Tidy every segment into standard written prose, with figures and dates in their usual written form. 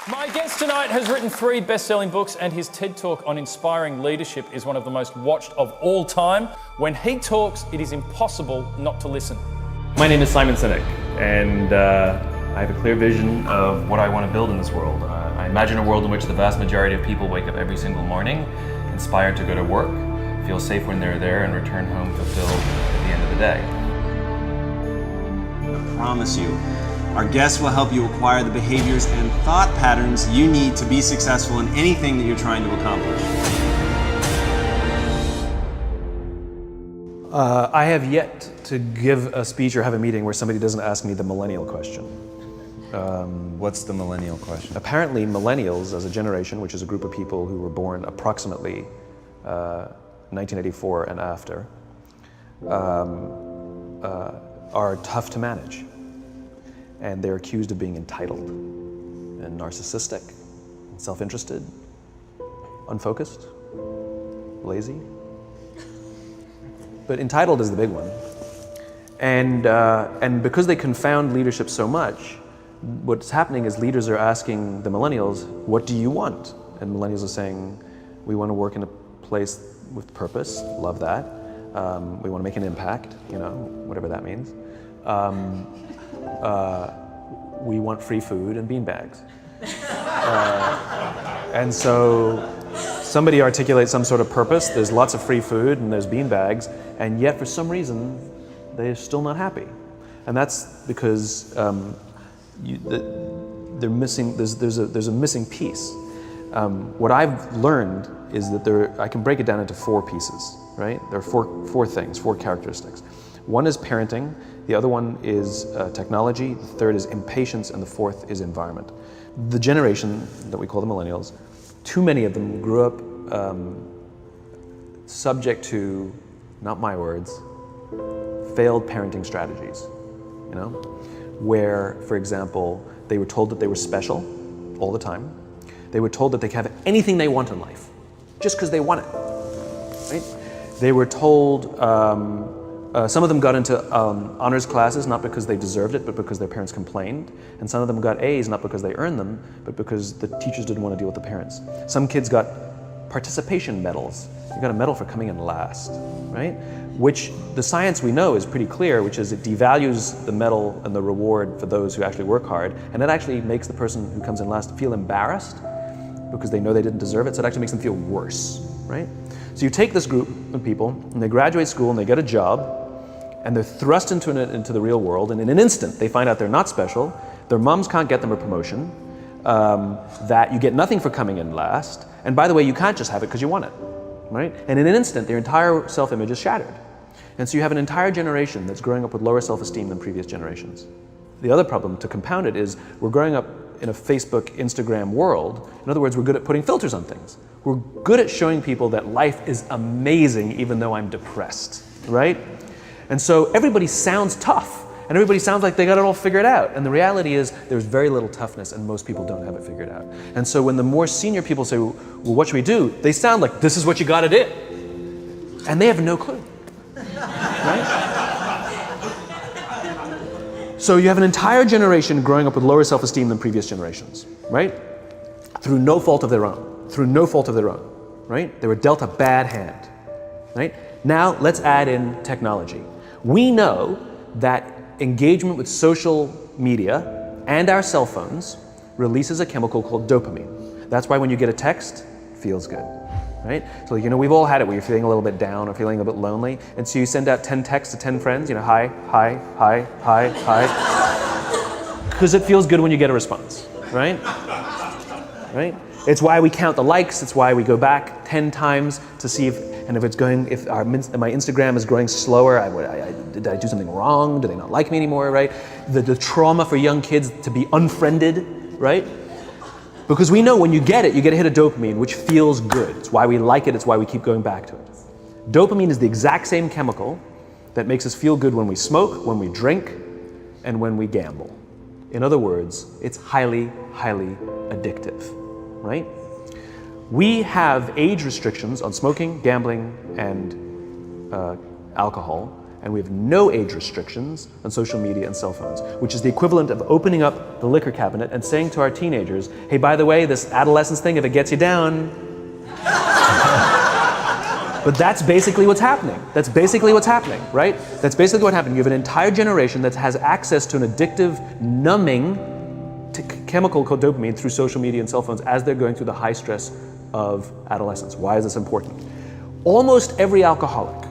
My guest tonight has written 3 best-selling books, and his TED Talk on inspiring leadership is one of the most watched of all time. When he talks, it is impossible not to listen. My name is Sinek, and I have a clear vision of what I want to build in this world. I imagine a world in which the vast majority of people wake up every single morning, inspired to go to work, feel safe when they're there, and return home fulfilled at the end of the day. I promise you, our guests will help you acquire the behaviors and thought patterns you need to be successful in anything that you're trying to accomplish. I have yet to give a speech or have a meeting where somebody doesn't ask me the millennial question. What's the millennial question? Apparently millennials as a generation, which is a group of people who were born approximately 1984 and after, are tough to manage. And they're accused of being entitled and narcissistic, self-interested, unfocused, lazy. But entitled is the big one. And because they confound leadership so much, what's happening is leaders are asking the millennials, what do you want? And millennials are saying, we want to work in a place with purpose, love that. We want to make an impact, whatever that means. We want free food and beanbags. And so somebody articulates some sort of purpose, there's lots of free food and there's beanbags, and yet for some reason they're still not happy. And that's because they're missing, there's a missing piece. What I've learned is that I can break it down into 4 pieces, right? There are four things, 4 characteristics. One is parenting, the other one is technology, the third is impatience, and the 4th is environment. The generation that we call the millennials, too many of them grew up subject to, not my words, failed parenting strategies, where, for example, they were told that they were special all the time. They were told that they could have anything they want in life, just because they want it, right? They were told, some of them got into honors classes, not because they deserved it, but because their parents complained. And some of them got A's, not because they earned them, but because the teachers didn't want to deal with the parents. Some kids got participation medals. You got a medal for coming in last, right? Which the science we know is pretty clear, which is it devalues the medal and the reward for those who actually work hard. And it actually makes the person who comes in last feel embarrassed because they know they didn't deserve it. So it actually makes them feel worse, right? So you take this group of people and they graduate school and they get a job, and they're thrust into the real world, and in an instant they find out they're not special, their moms can't get them a promotion, that you get nothing for coming in last, and by the way, you can't just have it because you want it, right? And in an instant, their entire self-image is shattered. And so you have an entire generation that's growing up with lower self-esteem than previous generations. The other problem, to compound it, is we're growing up in a Facebook, Instagram world. In other words, we're good at putting filters on things. We're good at showing people that life is amazing even though I'm depressed, right? And so everybody sounds tough, and everybody sounds like they got it all figured out. And the reality is there's very little toughness, and most people don't have it figured out. And so when the more senior people say, well, what should we do? They sound like, this is what you gotta do. And they have no clue, right? So you have an entire generation growing up with lower self-esteem than previous generations, right? Through no fault of their own, right? They were dealt a bad hand, right? Now let's add in technology. We know that engagement with social media and our cell phones releases a chemical called dopamine. That's why when you get a text, it feels good, right? So we've all had it where you're feeling a little bit down or feeling a bit lonely, and so you send out 10 texts to 10 friends, hi, hi, hi, hi, hi, because it feels good when you get a response, right? Right? It's why we count the likes, it's why we go back 10 times to see if my Instagram is growing slower, did I do something wrong? Do they not like me anymore, right? The trauma for young kids to be unfriended, right? Because we know when you get a hit of dopamine, which feels good. It's why we like it, it's why we keep going back to it. Dopamine is the exact same chemical that makes us feel good when we smoke, when we drink, and when we gamble. In other words, it's highly, highly addictive, right? We have age restrictions on smoking, gambling, and alcohol, and we have no age restrictions on social media and cell phones, which is the equivalent of opening up the liquor cabinet and saying to our teenagers, hey, by the way, this adolescence thing, if it gets you down. But that's basically what's happening. That's basically what's happening, right? That's basically what happened. You have an entire generation that has access to an addictive, numbing chemical called dopamine through social media and cell phones as they're going through the high stress of adolescence. Why is this important? Almost every alcoholic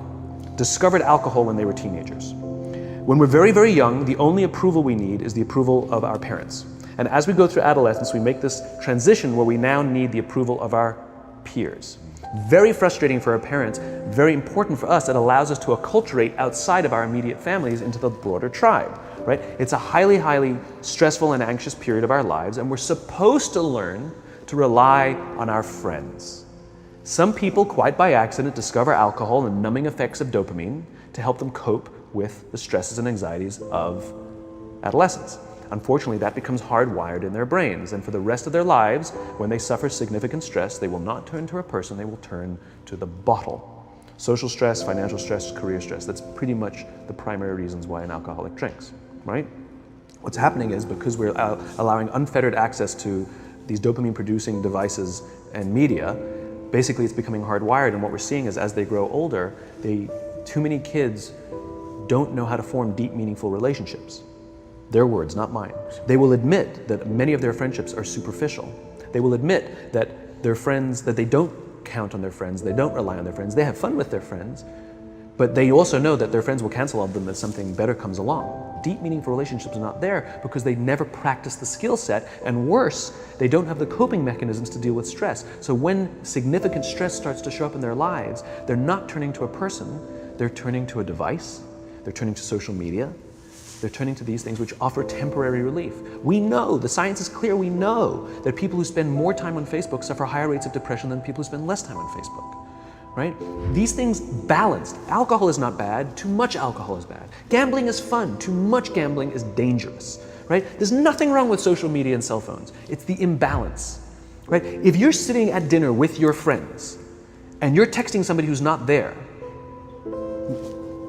discovered alcohol when they were teenagers. When we're very, very young, the only approval we need is the approval of our parents. And as we go through adolescence, we make this transition where we now need the approval of our peers. Very frustrating for our parents, very important for us. It allows us to acculturate outside of our immediate families into the broader tribe, right? It's a highly, highly stressful and anxious period of our lives, and we're supposed to learn to rely on our friends. Some people, quite by accident, discover alcohol and numbing effects of dopamine to help them cope with the stresses and anxieties of adolescence. Unfortunately, that becomes hardwired in their brains, and for the rest of their lives, when they suffer significant stress, they will not turn to a person, they will turn to the bottle. Social stress, financial stress, career stress, that's pretty much the primary reasons why an alcoholic drinks, right? What's happening is because we're allowing unfettered access to these dopamine-producing devices and media, basically it's becoming hardwired, and what we're seeing is as they grow older, too many kids don't know how to form deep, meaningful relationships. Their words, not mine. They will admit that many of their friendships are superficial. They will admit that their friends, that they don't count on their friends, they don't rely on their friends, they have fun with their friends, but they also know that their friends will cancel on them if something better comes along. Deep, meaningful relationships are not there because they never practice the skill set, and worse, they don't have the coping mechanisms to deal with stress. So when significant stress starts to show up in their lives, they're not turning to a person, they're turning to a device, they're turning to social media, they're turning to these things which offer temporary relief. We know, the science is clear, we know that people who spend more time on Facebook suffer higher rates of depression than people who spend less time on Facebook, right? These things balanced. Alcohol is not bad, too much alcohol is bad. Gambling is fun, too much gambling is dangerous, right? There's nothing wrong with social media and cell phones. It's the imbalance, right? If you're sitting at dinner with your friends and you're texting somebody who's not there,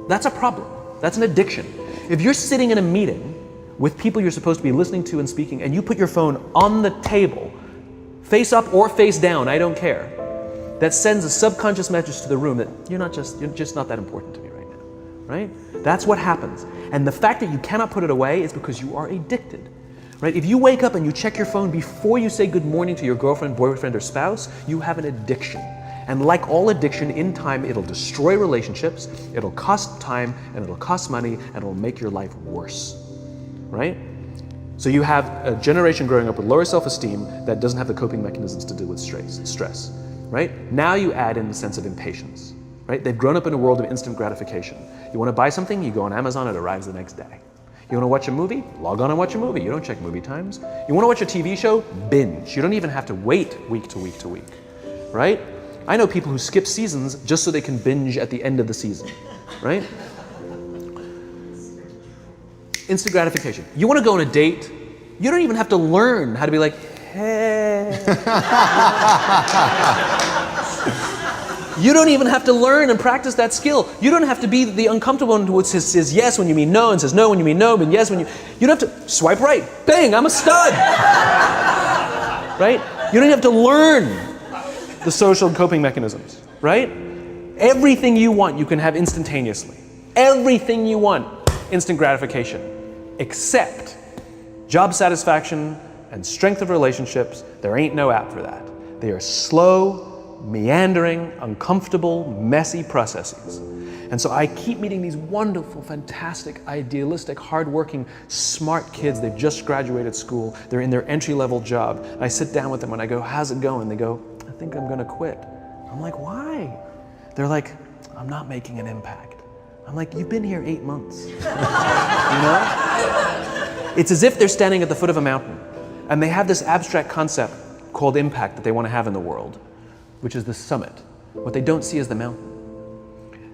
that's a problem. That's an addiction. If you're sitting in a meeting with people you're supposed to be listening to and speaking, and you put your phone on the table, face up or face down, I don't care, that sends a subconscious message to the room that you're just not that important to me right now, right? That's what happens. And the fact that you cannot put it away is because you are addicted, right? If you wake up and you check your phone before you say good morning to your girlfriend, boyfriend, or spouse, you have an addiction. And like all addiction, in time, it'll destroy relationships, it'll cost time, and it'll cost money, and it'll make your life worse, right? So you have a generation growing up with lower self-esteem that doesn't have the coping mechanisms to deal with stress, right? Now you add in the sense of impatience, right? They've grown up in a world of instant gratification. You want to buy something, you go on Amazon, it arrives the next day. You want to watch a movie? Log on and watch a movie. You don't check movie times. You want to watch a TV show? Binge. You don't even have to wait week to week to week, right? I know people who skip seasons just so they can binge at the end of the season, right? Instant gratification. You want to go on a date, you don't even have to learn how to be like, hey. You don't even have to learn and practice that skill. You don't have to be the uncomfortable one who says yes when you mean no and says no when you mean no, but yes when you don't have to swipe right. Bang, I'm a stud. Right? You don't have to learn the social coping mechanisms, right? Everything you want, you can have instantaneously. Everything you want, instant gratification, except job satisfaction and strength of relationships. There ain't no app for that. They are slow, meandering, uncomfortable, messy processes. And so I keep meeting these wonderful, fantastic, idealistic, hardworking, smart kids. They've just graduated school. They're in their entry-level job. And I sit down with them and I go, how's it going? They go, I think I'm gonna quit. I'm like, why? They're like, I'm not making an impact. I'm like, you've been here 8 months. You know? It's as if they're standing at the foot of a mountain and they have this abstract concept called impact that they want to have in the world, which is the summit. What they don't see is the mountain.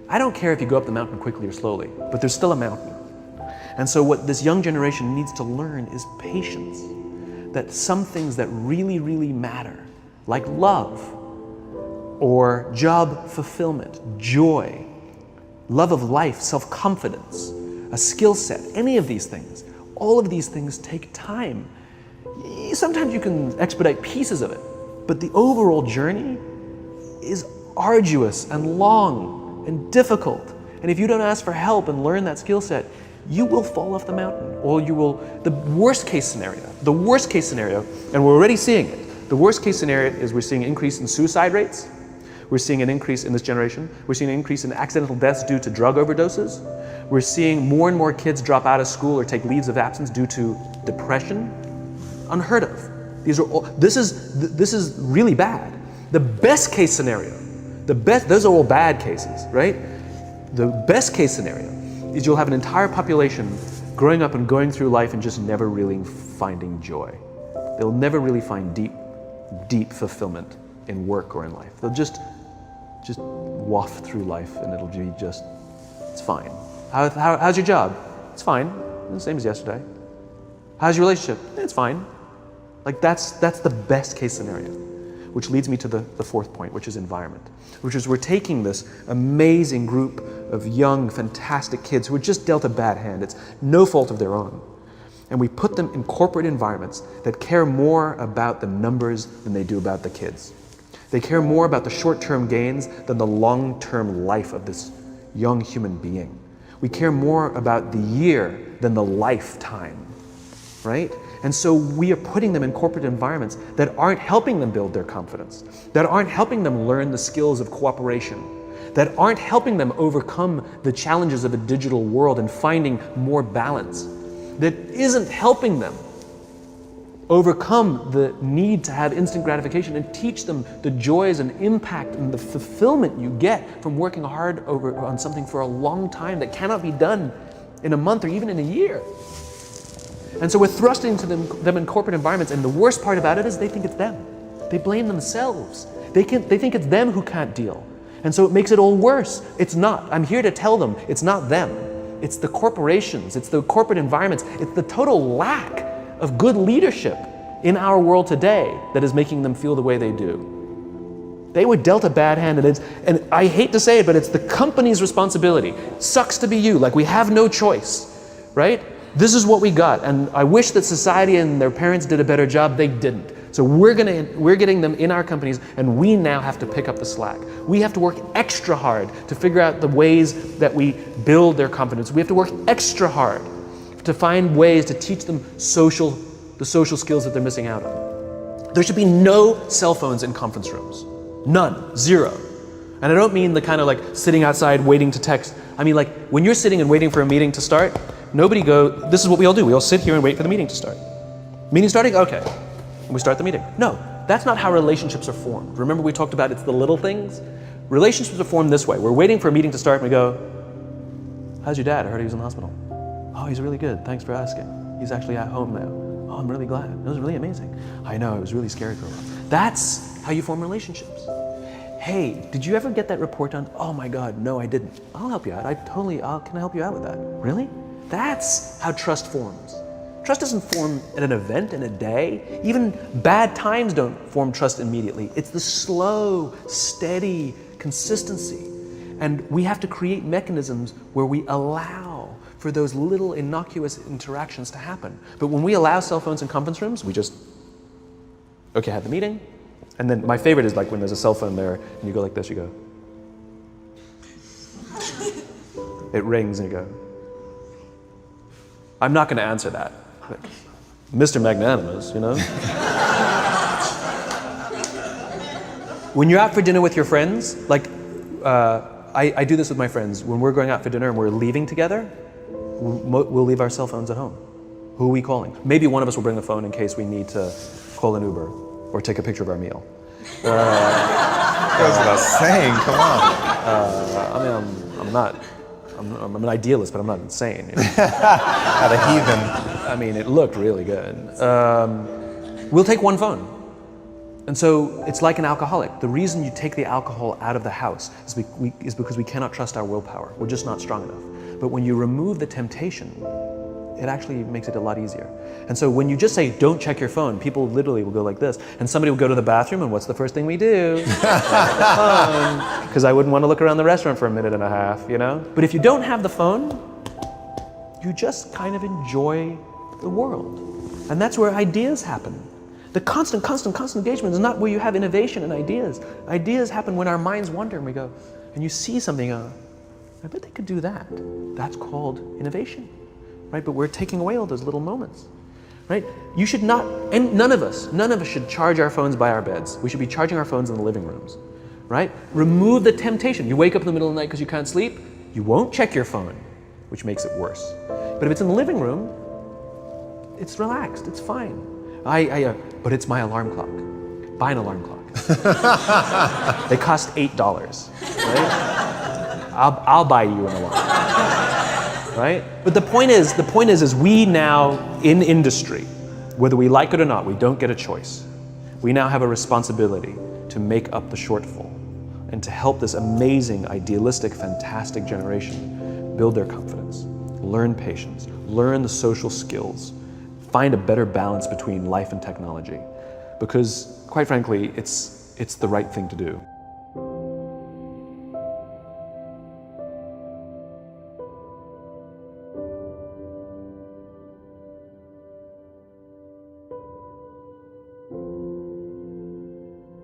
I don't care if you go up the mountain quickly or slowly, but there's still a mountain. And so what this young generation needs to learn is patience. That some things that really, really matter, like love, or job fulfillment, joy, love of life, self-confidence, a skill set, any of these things. All of these things take time. Sometimes you can expedite pieces of it, but the overall journey is arduous and long and difficult. And if you don't ask for help and learn that skill set, you will fall off the mountain, or you will, the worst case scenario, and we're already seeing it. The worst case scenario is we're seeing an increase in suicide rates. We're seeing an increase in this generation. We're seeing an increase in accidental deaths due to drug overdoses. We're seeing more and more kids drop out of school or take leaves of absence due to depression. Unheard of. This is really bad. The best case scenario, those are all bad cases, right? The best case scenario is you'll have an entire population growing up and going through life and just never really finding joy. They'll never really find deep fulfillment in work or in life. They'll just waft through life and it'll be just, it's fine. How's your job? It's fine, the same as yesterday. How's your relationship? It's fine. Like that's the best case scenario, which leads me to the fourth point, which is environment, which is we're taking this amazing group of young, fantastic kids who were just dealt a bad hand. It's no fault of their own. And we put them in corporate environments that care more about the numbers than they do about the kids. They care more about the short-term gains than the long-term life of this young human being. We care more about the year than the lifetime, right? And so we are putting them in corporate environments that aren't helping them build their confidence, that aren't helping them learn the skills of cooperation, that aren't helping them overcome the challenges of a digital world and finding more balance, that isn't helping them overcome the need to have instant gratification and teach them the joys and impact and the fulfillment you get from working hard on something for a long time that cannot be done in a month or even in a year. And so we're thrusting to them in corporate environments, and the worst part about it is they think it's them. They blame themselves. They think it's them who can't deal. And so it makes it all worse. It's not. I'm here to tell them it's not them. It's the corporations, it's the corporate environments, it's the total lack of good leadership in our world today that is making them feel the way they do. They were dealt a bad hand, and I hate to say it, but it's the company's responsibility. Sucks to be you, like we have no choice, right? This is what we got, and I wish that society and their parents did a better job. They didn't. So we're getting them in our companies, and we now have to pick up the slack. We have to work extra hard to figure out the ways that we build their confidence. We have to work extra hard to find ways to teach them the social skills that they're missing out on. There should be no cell phones in conference rooms. None. Zero. And I don't mean the kind of like sitting outside waiting to text. I mean like when you're sitting and waiting for a meeting to start, this is what we all do. We all sit here and wait for the meeting to start. Meeting starting? Okay. And we start the meeting. No, that's not how relationships are formed. Remember we talked about it's the little things? Relationships are formed this way. We're waiting for a meeting to start and we go, how's your dad? I heard he was in the hospital. Oh, he's really good. Thanks for asking. He's actually at home now. Oh, I'm really glad. It was really amazing. I know, it was really scary for a while. That's how you form relationships. Hey, did you ever get that report done? Oh my God, no, I didn't. I'll help you out. Can I help you out with that? Really? That's how trust forms. Trust doesn't form at an event in a day. Even bad times don't form trust immediately. It's the slow, steady consistency. And we have to create mechanisms where we allow for those little innocuous interactions to happen. But when we allow cell phones in conference rooms, we just, okay, have the meeting. And then my favorite is like when there's a cell phone there and you go like this, you go. It rings and you go. I'm not going to answer that. Like, Mr. Magnanimous, you know? When you're out for dinner with your friends, like I do this with my friends. When we're going out for dinner and we're leaving together, we'll leave our cell phones at home. Who are we calling? Maybe one of us will bring the phone in case we need to call an Uber or take a picture of our meal. That goes without saying, come on. I'm an idealist, but I'm not insane. You know? At a heathen. I mean, it looked really good. We'll take one phone. And so it's like an alcoholic. The reason you take the alcohol out of the house is because we cannot trust our willpower. We're just not strong enough. But when you remove the temptation, it actually makes it a lot easier. And so when you just say, don't check your phone, people literally will go like this. And somebody will go to the bathroom, and what's the first thing we do? Because I wouldn't want to look around the restaurant for a minute and a half, you know? But if you don't have the phone, you just kind of enjoy the world. And that's where ideas happen. The constant engagement is not where you have innovation and ideas. Ideas happen when our minds wander and we go, and you see something, I bet they could do that. That's called innovation, right? But we're taking away all those little moments, right? You should not, and none of us should charge our phones by our beds. We should be charging our phones in the living rooms, right? Remove the temptation. You wake up in the middle of the night because you can't sleep, you won't check your phone, which makes it worse. But if it's in the living room, it's relaxed, it's fine. But it's my alarm clock. Buy an alarm clock. They cost $8, right? I'll buy you an alarm, right? But the point is we now in industry, whether we like it or not, we don't get a choice. We now have a responsibility to make up the shortfall and to help this amazing, idealistic, fantastic generation build their confidence, learn patience, learn the social skills, find a better balance between life and technology. Because, quite frankly, it's the right thing to do.